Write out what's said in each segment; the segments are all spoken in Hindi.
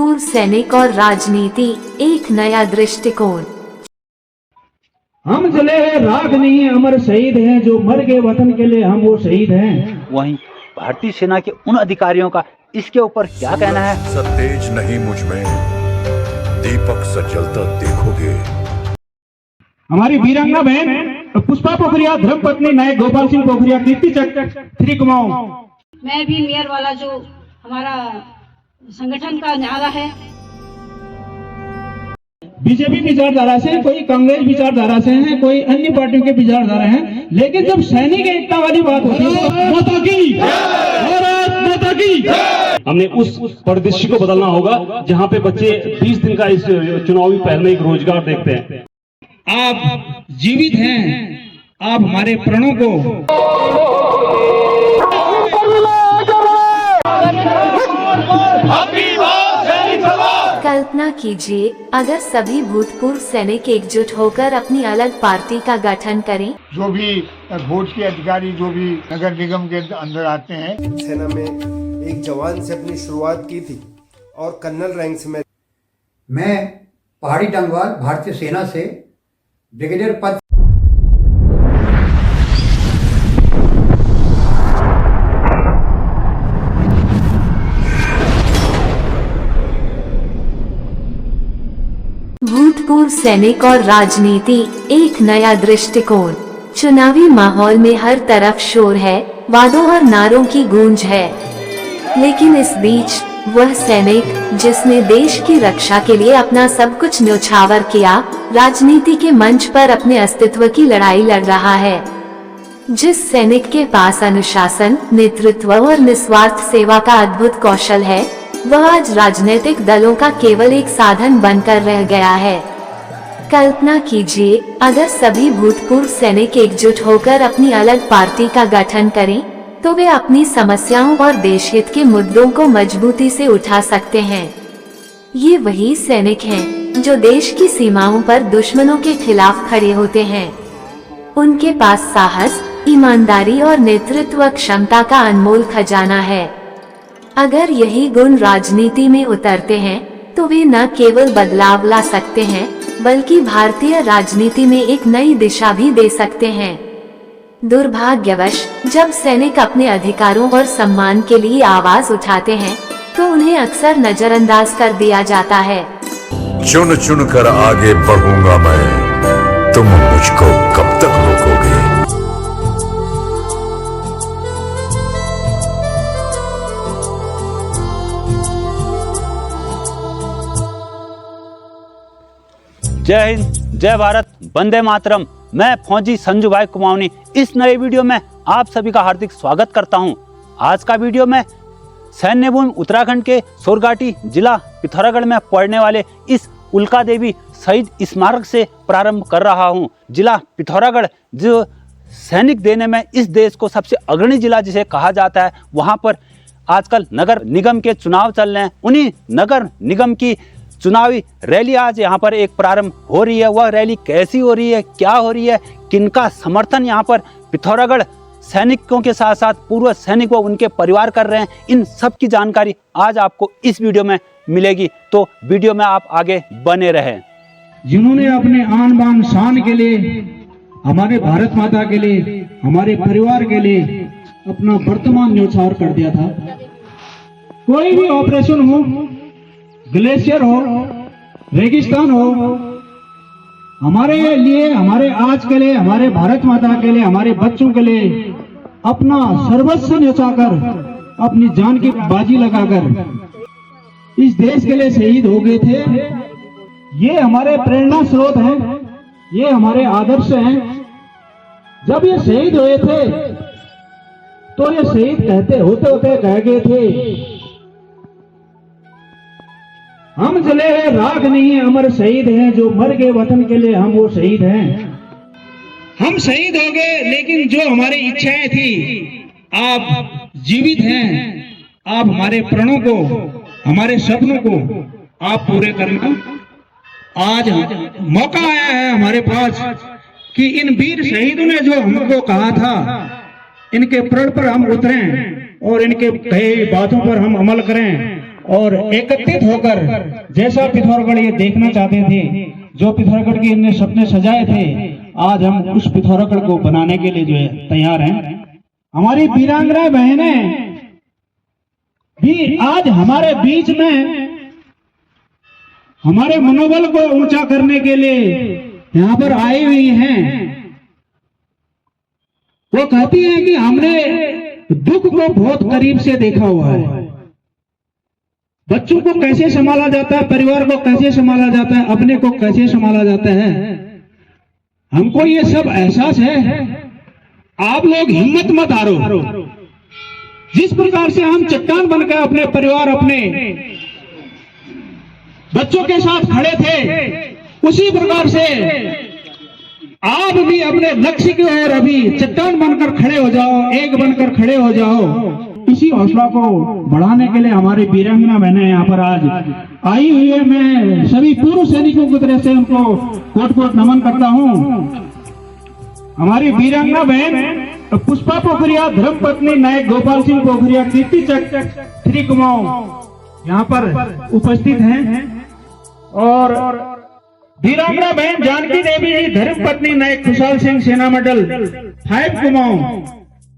भूतपूर्व सैनिक और राजनीति, एक नया दृष्टिकोण। हम जले हैं राख नहीं है, अमर शहीद हैं, जो मर गए वतन के लिए हम वो शहीद हैं। वहीं भारतीय सेना के उन अधिकारियों का इसके ऊपर क्या कहना है? सतेज नहीं मुझ में, दीपक सा जलता देखोगे। हमारी वीरांगना बहन पुष्पा पोखरिया, धर्मपत्नी नायक गोपाल सिंह पोखरिया, कीर्ति चक्र 3 कुमाऊं। मैं भी मेयर वाला जो हमारा संगठन का नारा है, बीजेपी विचारधारा से, कोई कांग्रेस विचारधारा से है, कोई अन्य पार्टियों के विचारधारा हैं, लेकिन जब सैनिक एकता वाली बात होती है, माता की भारत माता की, हमने उस परिदृश्य को बदलना होगा जहां पे बच्चे 20 दिन का इस चुनावी पहल में एक रोजगार देखते हैं। आप जीवित हैं, आप हमारे प्रणों को कल्पना कीजिए अगर सभी भूतपूर्व सैनिक एकजुट होकर अपनी अलग पार्टी का गठन करें। जो भी वोट के अधिकारी जो भी नगर निगम के अंदर आते हैं। सेना में एक जवान से अपनी शुरुआत की थी और कर्नल रैंक से मैं पहाड़ी टंगवाल भारतीय सेना से ब्रिगेडियर पद। भूतपूर्व सैनिक और राजनीति, एक नया दृष्टिकोण। चुनावी माहौल में हर तरफ शोर है, वादों और नारों की गूंज है, लेकिन इस बीच वह सैनिक जिसने देश की रक्षा के लिए अपना सब कुछ न्योछावर किया, राजनीति के मंच पर अपने अस्तित्व की लड़ाई लड़ रहा है। जिस सैनिक के पास अनुशासन, नेतृत्व और निस्वार्थ सेवा का अद्भुत कौशल है, वह आज राजनीतिक दलों का केवल एक साधन बनकर रह गया है। कल्पना कीजिए अगर सभी भूतपूर्व सैनिक एकजुट होकर अपनी अलग पार्टी का गठन करें, तो वे अपनी समस्याओं और देशहित के मुद्दों को मजबूती से उठा सकते हैं। ये वही सैनिक हैं जो देश की सीमाओं पर दुश्मनों के खिलाफ खड़े होते हैं। उनके पास साहस, ईमानदारी और नेतृत्व क्षमता का अनमोल खजाना है। अगर यही गुण राजनीति में उतरते हैं, तो वे न केवल बदलाव ला सकते हैं, बल्कि भारतीय राजनीति में एक नई दिशा भी दे सकते हैं। दुर्भाग्यवश जब सैनिक अपने अधिकारों और सम्मान के लिए आवाज उठाते हैं, तो उन्हें अक्सर नजरअंदाज कर दिया जाता है। चुन चुन कर आगे बढ़ूंगा मैं, तुम मुझको कब तक रोकोगे? जय हिंद, जय भारत, वंदे मातरम। मैं फौजी संजू भाई कुमाऊनी इस नए वीडियो में आप सभी का हार्दिक स्वागत करता हूं। आज का वीडियो में सैन्य भूमि उत्तराखंड के सोरघाटी जिला पिथौरागढ़ में पड़ने वाले इस उल्का देवी शहीद स्मारक से प्रारंभ कर रहा हूं। जिला पिथौरागढ़ जो सैनिक देने में इस देश को सबसे अग्रणी जिला जिसे कहा जाता है, वहां पर आजकल नगर निगम के चुनाव चल रहे हैं। उन्हीं नगर निगम की चुनावी रैली आज यहाँ पर एक प्रारंभ हो रही है। वह रैली कैसी हो रही है, क्या हो रही है, किनका समर्थन यहाँ पर पिथौरागढ़ सैनिकों के साथ साथ पूर्व सैनिक व उनके परिवार कर रहे हैं, इन सब की जानकारी आज आपको इस वीडियो में मिलेगी। तो वीडियो में आप आगे बने रहें। जिन्होंने अपने आन बान शान के लिए, हमारे भारत माता के लिए, हमारे परिवार के लिए अपना वर्तमान न्योछावर कर दिया था। कोई भी ऑपरेशन हो, ग्लेशियर हो, रेगिस्तान हो, हमारे लिए, हमारे आज के लिए, हमारे भारत माता के लिए, हमारे बच्चों के लिए अपना सर्वस्व न्योछाकर, अपनी जान की बाजी लगाकर इस देश के लिए शहीद हो गए थे। ये हमारे प्रेरणा स्रोत हैं, ये हमारे आदर्श हैं। जब ये शहीद हुए थे, तो ये शहीद कहते होते होते कह गए थे, हम जले हैं राख नहीं है, अमर शहीद हैं, जो मर गए वतन के लिए हम वो शहीद हैं। हम शहीद हो गए, लेकिन जो हमारी इच्छाएं थी, आप जीवित हैं, आप हमारे प्रणों को, हमारे सपनों को आप पूरे करना। आज मौका आया है हमारे पास कि इन वीर शहीदों ने जो हमको कहा था, इनके प्रण पर हम उतरें और इनके कहे बातों पर हम अमल करें। और एकत्रित होकर जैसा पिथौरागढ़ ये देखना चाहते थे, जो पिथौरागढ़ के इनने सपने सजाए थे, आज हम उस पिथौरागढ़ को बनाने के लिए जो है तैयार हैं। हमारी वीरांगना बहनें भी आज हमारे बीच में हमारे मनोबल को ऊंचा करने के लिए यहाँ पर आई हुई हैं। वो कहती हैं कि हमने दुख को बहुत करीब से देखा हुआ है, बच्चों को कैसे संभाला जाता है, परिवार को कैसे संभाला जाता है, अपने को कैसे संभाला जाता है, हमको ये सब एहसास है। आप लोग हिम्मत मत हारो। जिस प्रकार से हम चट्टान बनकर अपने परिवार, अपने बच्चों के साथ खड़े थे, उसी प्रकार से आप भी अपने लक्ष्य की ओर अभी चट्टान बनकर खड़े हो जाओ, एक बनकर खड़े हो जाओ। इसी हौसला को बढ़ाने के लिए हमारी वीरांगना बहनें यहाँ पर आज आई हुई है। मैं सभी पूर्व सैनिकों की तरफ से उनको कोट कोट नमन करता हूँ। हमारी वीरांगना बहन पुष्पा पोखरिया, धर्मपत्नी नायक गोपाल सिंह पोखरिया, कीर्ति चक्र 3 कुमाऊं यहाँ पर उपस्थित हैं, और वीरांगना बहन जानकी देवी जी, धर्मपत्नी नायक खुशहाल सिंह, सेना मंडल 5 कुमाऊं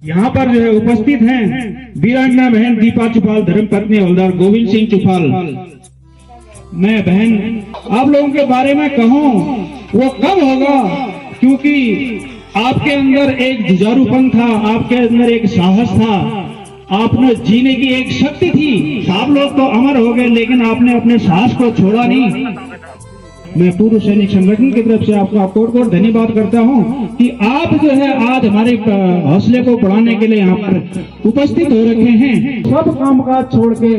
यहाँ पर जो है उपस्थित हैं। वीरांगना बहन दीपा चुफाल, धर्मपत्नी हवलदार गोविंद सिंह चुफाल। मैं बहन आप लोगों के बारे में कहूं वो कब होगा, क्योंकि आपके अंदर एक जुझारूपन था, आपके अंदर एक साहस था, आपने जीने की एक शक्ति थी। आप लोग तो अमर हो गए, लेकिन आपने अपने साहस को छोड़ा नहीं। मैं पूर्व सैनिक संगठन की तरफ से आपको कोट कोट धन्यवाद करता हूं कि आप जो है आज हमारे हौसले को बढ़ाने के लिए यहाँ पर उपस्थित हो रखे हैं। सब कामकाज छोड़ के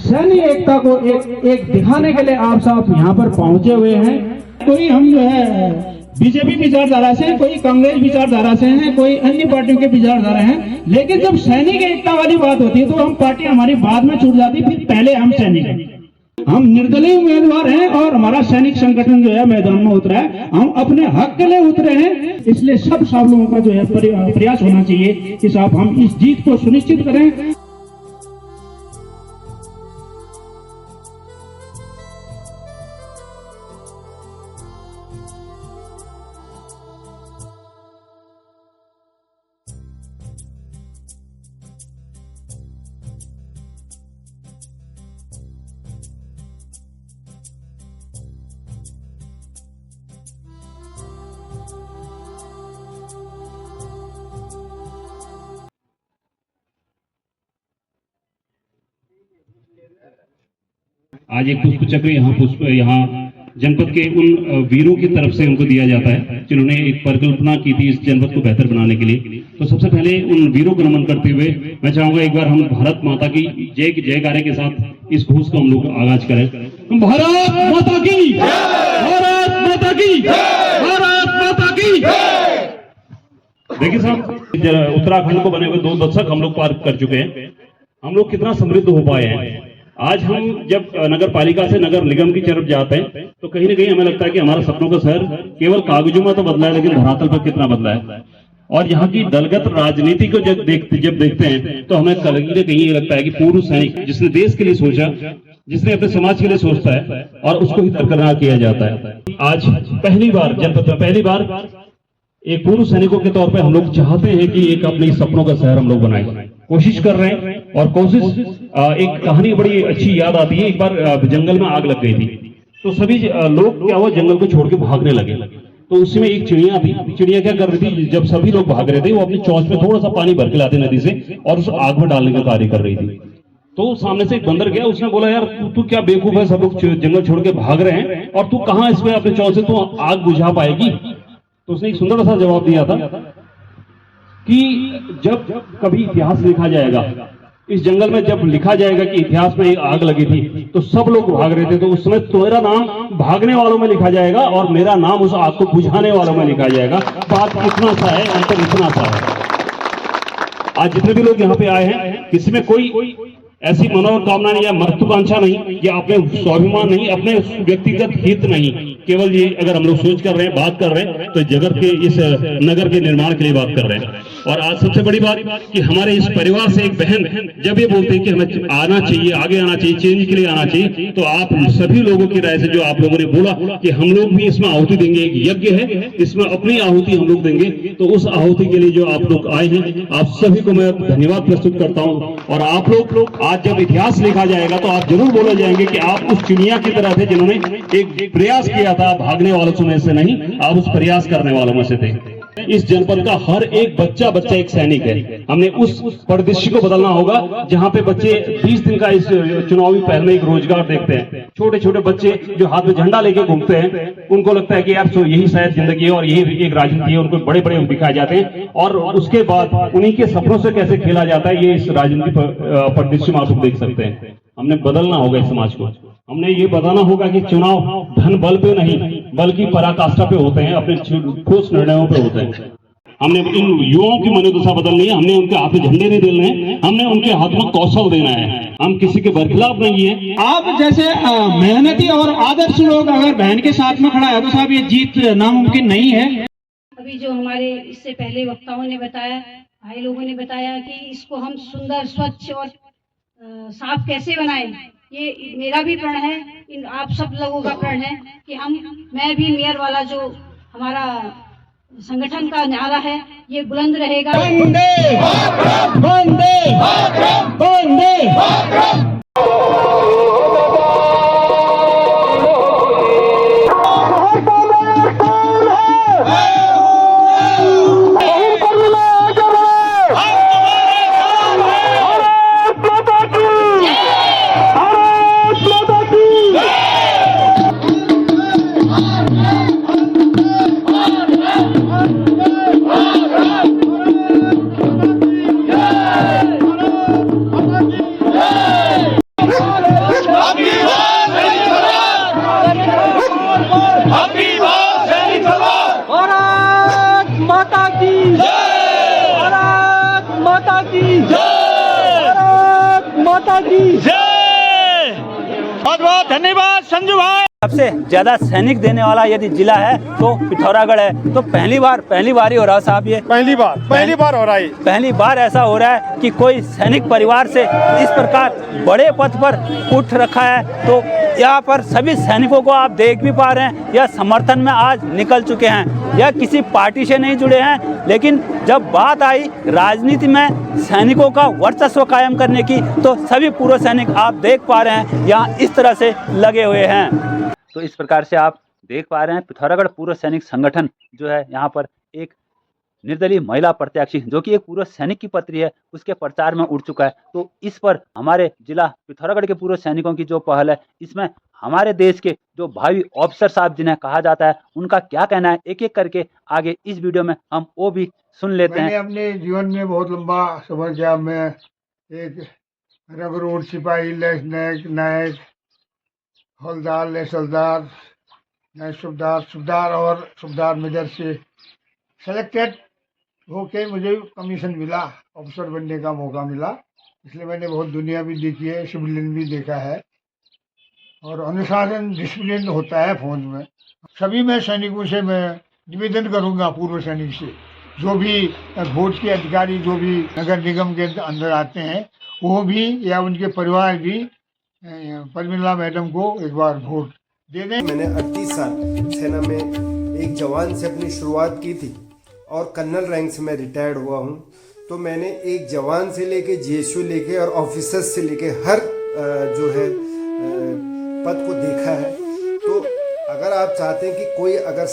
सैन्य एकता को एक दिखाने के लिए आप सब यहाँ पर पहुंचे हुए हैं। कोई हम जो है बीजेपी विचारधारा से, कोई कांग्रेस विचारधारा से हैं, कोई अन्य पार्टियों के विचारधारा हैं, लेकिन जब सैनिक एकता वाली बात होती है तो हम पार्टी हमारी बाद में छूट जाती, फिर पहले हम सैनिक हैं। हम निर्दलीय उम्मीदवार हैं और हमारा सैनिक संगठन जो है मैदान में उतरा है। हम अपने हक के लिए उतरे हैं, इसलिए सब लोगों का जो है प्रयास होना चाहिए कि साहब हम इस जीत को सुनिश्चित करें। आज एक पुष्प चक्र यहाँ जनपद के उन वीरों की तरफ से उनको दिया जाता है जिन्होंने एक परिकल्पना की थी इस जनपद को बेहतर बनाने के लिए। तो सबसे पहले उन वीरों को नमन करते हुए मैं चाहूंगा एक बार हम भारत माता की जयकारे के साथ इस घोष को हम लोग आगाज करें। भारत माता की, भारत माता की, भारत माता की। देखिए साहब, उत्तराखंड को बने हुए 2 दशक हम लोग पार कर चुके हैं। हम लोग कितना समृद्ध हो पाए हैं। आज हम जब नगर पालिका से नगर निगम की तरफ जाते हैं तो कहीं ना कहीं हमें लगता है कि हमारा सपनों का शहर केवल कागजों में तो बदला है, लेकिन धरातल पर कितना बदला है। और यहाँ की दलगत राजनीति को जब देखते हैं तो हमें कहीं ना कहीं ये लगता है कि पूर्व सैनिक जिसने देश के लिए सोचा, जिसने अपने समाज के लिए सोचता है और उसको ही दरकिनार किया जाता है। आज पहली बार जनपद में पहली बार एक पूर्व सैनिकों के तौर पे हम लोग चाहते हैं कि एक अपने सपनों का शहर हम लोग बनाए, कोशिश कर रहे हैं। और कोशिश एक कहानी बड़ी अच्छी याद आती है। एक बार जंगल में आग लग गई थी तो सभी लोग क्या हुआ, जंगल को छोड़ के भागने लगे। तो उसमें एक चिड़िया थी। चिड़िया क्या कर रही थी, जब सभी लोग भाग रहे थे वो अपनी चोंच में थोड़ा सा पानी भर के लाती नदी से और उस आग में डालने का कार्य कर रही थी। तो सामने से एक बंदर गया, उसने बोला यार तू क्या बेवकूफ है, सब लोग जंगल छोड़ के भाग रहे हैं और तू कहाँ इसमें अपने चोंच से तू आग बुझा पाएगी। तो उसने एक सुंदर सा जवाब दिया था कि जब कभी इतिहास लिखा जाएगा, इस जंगल में जब लिखा जाएगा कि इतिहास में एक आग लगी थी तो सब लोग भाग रहे थे, तो उस समय तेरा नाम भागने वालों में लिखा जाएगा और मेरा नाम उस आग को बुझाने वालों में लिखा जाएगा। बात इतना सा है, अंतर इतना सा है। आज जितने भी लोग यहाँ पे आए हैं, किसी में कोई ऐसी मनोकामना नहीं या महत्वाकांक्षा नहीं या अपने स्वाभिमान नहीं, अपने व्यक्तिगत हित नहीं, केवल ये अगर हम लोग सोच कर रहे हैं, बात कर रहे हैं, तो जगत के इस नगर के निर्माण के लिए बात कर रहे हैं। और आज सबसे बड़ी बात कि हमारे इस परिवार से एक बहन जब ये बोलते हैं कि हमें आना चाहिए, आगे आना चाहिए, चेंज के लिए आना चाहिए, तो आप सभी लोगों की राय से जो आप लोगों ने बोला कि हम लोग भी इसमें आहुति देंगे, एक यज्ञ है, इसमें अपनी आहुति हम लोग देंगे, तो उस आहुति के लिए जो आप लोग आए हैं, आप सभी को मैं धन्यवाद प्रस्तुत करता हूं। और आप लोग आज जब इतिहास लिखा जाएगा तो आप जरूर बोले जाएंगे कि आप उस चिड़िया की तरह थे जिन्होंने एक प्रयास किया था, भागने वालों में से नहीं, आप उस प्रयास करने वालों में से थे। इस जनपद का हर एक बच्चा एक सैनिक है। हमने उस परिदृश्य को बदलना होगा जहां पे बच्चे 20 दिन का इस चुनावी पहल में एक रोजगार देखते हैं। छोटे छोटे बच्चे जो हाथ में झंडा लेके घूमते हैं, उनको लगता है कि यार तो यही शायद जिंदगी है और यही एक राजनीति है, उनको बड़े बड़े दिखाए जाते हैं और उसके बाद उन्हीं के सपनों से कैसे खेला जाता है, ये इस राजनीति परिदृश्य में आप देख सकते हैं। हमने बदलना होगा इस समाज को। हमने ये बताना होगा कि चुनाव धन बल पे नहीं बल्कि पराकाष्ठा पे होते हैं, अपने ठोस निर्णयों पे होते हैं। हमने इन युवाओं की मनोदशा बदलनी है, हमने उनके हाथ में झंडे नहीं देने हैं, हमने उनके हाथ में कौशल देना है। हम किसी के बरखिलाफ नहीं है। आप जैसे मेहनती और आदर्श लोग अगर बहन के साथ में खड़ा है तो साहब ये जीत नामुमकिन नहीं है। अभी जो हमारे इससे पहले वक्ताओं ने बताया, भाई लोगों ने बताया कि इसको हम सुंदर, स्वच्छ और साफ कैसे बनाएं, ये मेरा भी प्रण है, आप सब लोगों का प्रण है कि मैं भी मेयर वाला जो हमारा संगठन का नारा है ये बुलंद रहेगा। वंदे मातरम, वंदे मातरम, वंदे मातरम। बहुत बहुत धन्यवाद संजू भाई। सबसे ज्यादा सैनिक देने वाला यदि जिला है तो पिथौरागढ़ है। तो पहली बार ही हो रहा साहब, ये पहली बार हो रहा है। पहली बार ऐसा हो रहा है कि कोई सैनिक परिवार से इस प्रकार बड़े पद पर उठ रखा है। तो यहाँ पर सभी सैनिकों को आप देख भी पा रहे हैं, यह समर्थन में आज निकल चुके हैं। यह किसी पार्टी से नहीं जुड़े हैं, लेकिन जब बात आई राजनीति में सैनिकों का वर्चस्व कायम करने की तो सभी पूर्व सैनिक आप देख पा रहे हैं यहाँ इस तरह से लगे हुए हैं। तो इस प्रकार से आप देख पा रहे हैं पिथौरागढ़ पूर्व सैनिक संगठन जो है यहाँ पर एक निर्दलीय महिला प्रत्याशी जो कि एक पूर्व सैनिक की पत्री है उसके प्रचार में उठ चुका है। तो इस पर हमारे जिला पिथौरागढ़ के पूर्व सैनिकों की जो पहल है, इसमें हमारे देश के जो भावी ऑफिसर साहब जिन्हें कहा जाता है उनका क्या कहना है, एक एक करके आगे इस वीडियो में हम वो भी सुन लेते हैं। मैंने अपने जीवन में बहुत लंबा सफर किया। मैं एक रंगरूट सिपाही, नायक, हवलदार, लेसलदार, नायक सुबेदार और सुबेदार मेजर से सेलेक्टेड होके मुझे कमीशन मिला, ऑफिसर बनने का मौका मिला। इसलिए मैंने बहुत दुनिया भी देखी है, सिविलियन भी देखा है और अनुशासन डिसिप्लिन होता है फौज में। सभी मैं सैनिकों से मैं निवेदन करूंगा, पूर्व सैनिक से, जो भी फौज के अधिकारी जो भी नगर निगम के अंदर आते हैं वो भी या उनके परिवार भी परमिला मैडम को एक बार वोट दे दें। मैंने 38 साल सेना में एक जवान से अपनी शुरुआत की थी और कर्नल रैंक से मैं रिटायर्ड हुआ हूँ। तो मैंने एक जवान से लेके जीएसयू लेके और ऑफिसर्स से लेके हर जो है पद को देखा है। तो अगर आप चाहते हैं कि कोई अगर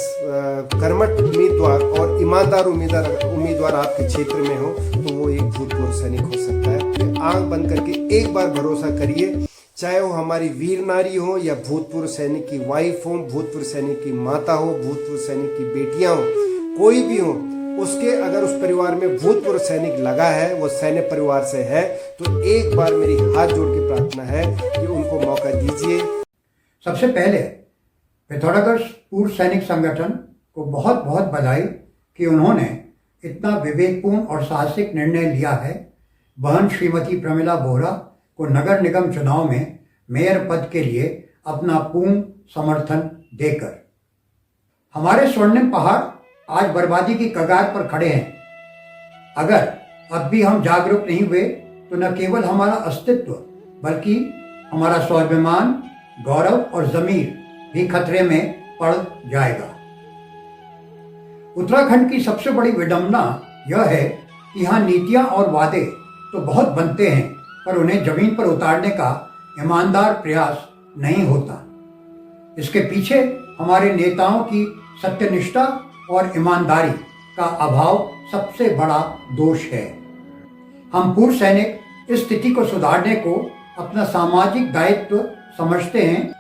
कर्मठ उम्मीदवार और ईमानदार उम्मीदवार आपके क्षेत्र में हो तो वो एक भूतपूर्व सैनिक हो सकता है। आंख बंद करके एक बार भरोसा करिए, चाहे वो हमारी वीर नारी हो या भूतपूर्व सैनिक की वाइफ हो, भूतपूर्व सैनिक की माता हो, भूतपूर्व सैनिक की बेटियां हो, कोई भी हो, उसके अगर उस परिवार में भूतपूर्व सैनिक लगा है, वो सैन्य परिवार से है, तो एक बार मेरी हाथ जोड़ के प्रार्थना है कि उनको मौका दीजिए। सबसे पहले पिथौरागढ़ पूर्व सैनिक संगठन को बहुत बहुत बधाई कि उन्होंने इतना विवेकपूर्ण और साहसिक निर्णय लिया है बहन श्रीमती प्रमिला बोहरा को नगर निगम चुनाव में मेयर पद के लिए अपना पूर्ण समर्थन देकर। हमारे स्वर्णिम पहाड़ आज बर्बादी की कगार पर खड़े हैं। अगर अब भी हम जागरूक नहीं हुए तो न केवल हमारा अस्तित्व बल्कि हमारा स्वाभिमान, गौरव और जमीर भी खतरे में पड़ जाएगा। उत्तराखंड की सबसे बड़ी विडंबना यह है कि यहाँ नीतियाँ और वादे तो बहुत बनते हैं पर उन्हें जमीन पर उतारने का ईमानदार प्रयास नहीं होता। इसके पीछे हमारे नेताओं की सत्यनिष्ठा और ईमानदारी का अभाव सबसे बड़ा दोष है। हम पूर्व सैनिक इस स्थिति को सुधारने को अपना सामाजिक दायित्व समझते हैं।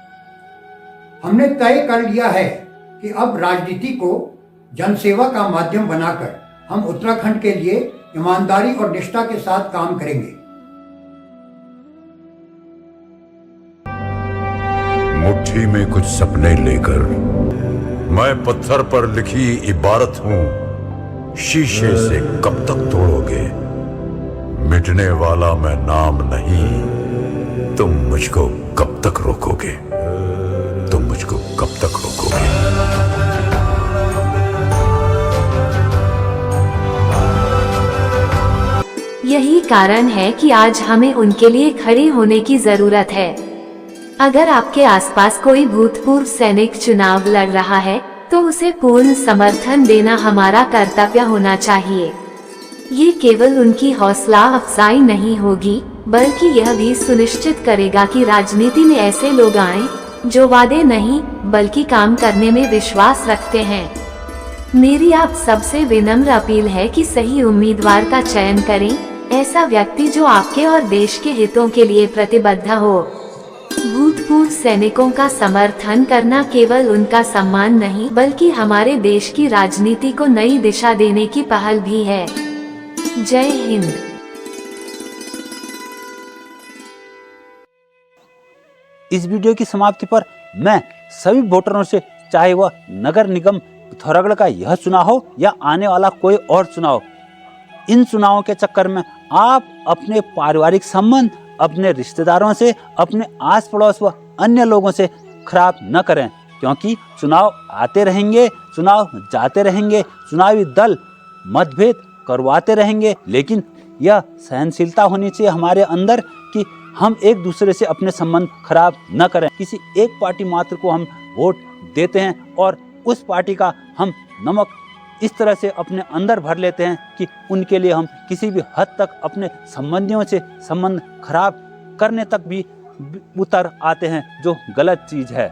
हमने तय कर लिया है कि अब राजनीति को जनसेवा का माध्यम बनाकर हम उत्तराखंड के लिए ईमानदारी और निष्ठा के साथ काम करेंगे। मुट्ठी में कुछ सपने लेकर मैं पत्थर पर लिखी इबारत हूं, शीशे से कब तक तोड़ोगे? मिटने वाला मैं नाम नहीं, तुम मुझको कब तक रोकोगे? तुम मुझको कब तक रोकोगे? यही कारण है कि आज हमें उनके लिए खड़े होने की जरूरत है। अगर आपके आसपास कोई भूतपूर्व सैनिक चुनाव लड़ रहा है तो उसे पूर्ण समर्थन देना हमारा कर्तव्य होना चाहिए। ये केवल उनकी हौसला अफजाई नहीं होगी बल्कि यह भी सुनिश्चित करेगा कि राजनीति में ऐसे लोग आएं जो वादे नहीं बल्कि काम करने में विश्वास रखते हैं। मेरी आप सबसे विनम्र अपील है कि सही उम्मीदवार का चयन करें, ऐसा व्यक्ति जो आपके और देश के हितों के लिए प्रतिबद्ध हो। भूतपूर्व सैनिकों का समर्थन करना केवल उनका सम्मान नहीं बल्कि हमारे देश की राजनीति को नई दिशा देने की पहल भी है। जय हिंद। इस वीडियो की समाप्ति पर मैं सभी वोटरों से, चाहे वह नगर निगम पिथौरागढ़ का यह चुनाव हो या आने वाला कोई और चुनाव, इन चुनावों के चक्कर में आप अपने पारिवारिक संबंध अपने रिश्तेदारों से, अपने आस पड़ोस व अन्य लोगों से खराब न करें, क्योंकि चुनाव आते रहेंगे, चुनाव जाते रहेंगे, चुनावी दल मतभेद करवाते रहेंगे, लेकिन यह सहनशीलता होनी चाहिए हमारे अंदर कि हम एक दूसरे से अपने संबंध खराब न करें। किसी एक पार्टी मात्र को हम वोट देते हैं और उस पार्टी का हम नमक इस तरह से अपने अंदर भर लेते हैं कि उनके लिए हम किसी भी हद तक अपने संबंधियों से संबंध खराब करने तक भी उतर आते हैं, जो गलत चीज़ है।